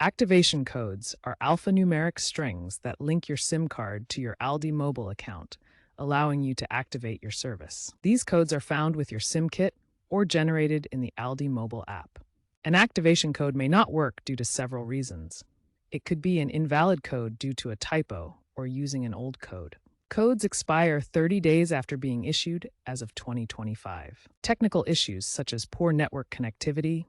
Activation codes are alphanumeric strings that link your SIM card to your ALDI Mobile account, allowing you to activate your service. These codes are found with your SIM kit or generated in the ALDI Mobile app. An activation code may not work due to several reasons. It could be an invalid code due to a typo or using an old code. Codes expire 30 days after being issued as of 2025. Technical issues such as poor network connectivity,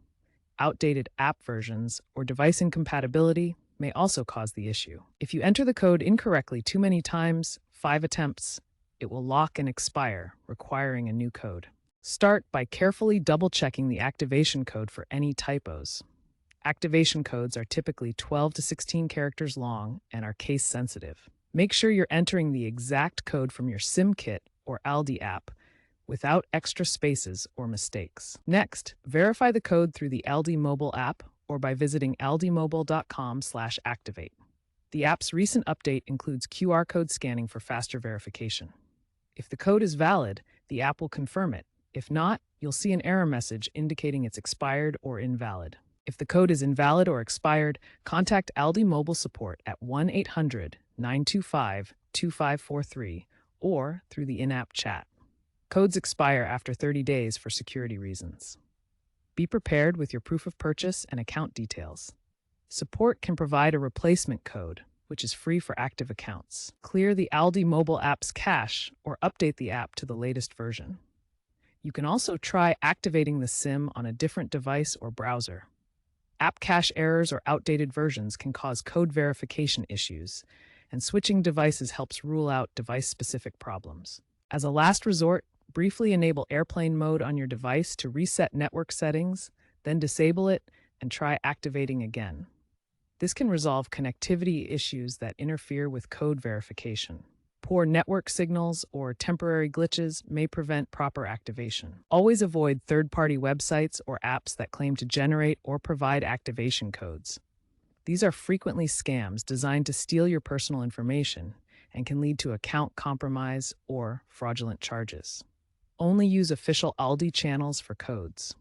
outdated app versions, or device incompatibility may also cause the issue. If you enter the code incorrectly too many times, 5 attempts, it will lock and expire, requiring a new code. Start by carefully double-checking the activation code for any typos. Activation codes are typically 12 to 16 characters long and are case-sensitive. Make sure you're entering the exact code from your SIM kit or ALDI app without extra spaces or mistakes. Next, verify the code through the ALDI Mobile app or by visiting aldimobile.com/activate. The app's recent update includes QR code scanning for faster verification. If the code is valid, the app will confirm it. If not, you'll see an error message indicating it's expired or invalid. If the code is invalid or expired, contact ALDI Mobile support at 1-800-925-2543 or through the in-app chat. Codes expire after 30 days for security reasons. Be prepared with your proof of purchase and account details. Support can provide a replacement code, which is free for active accounts. Clear the ALDI Mobile app's cache or update the app to the latest version. You can also try activating the SIM on a different device or browser. App cache errors or outdated versions can cause code verification issues, and switching devices helps rule out device-specific problems. As a last resort, briefly enable airplane mode on your device to reset network settings, then disable it and try activating again. This can resolve connectivity issues that interfere with code verification. Poor network signals or temporary glitches may prevent proper activation. Always avoid third-party websites or apps that claim to generate or provide activation codes. These are frequently scams designed to steal your personal information and can lead to account compromise or fraudulent charges. Only use official ALDI channels for codes.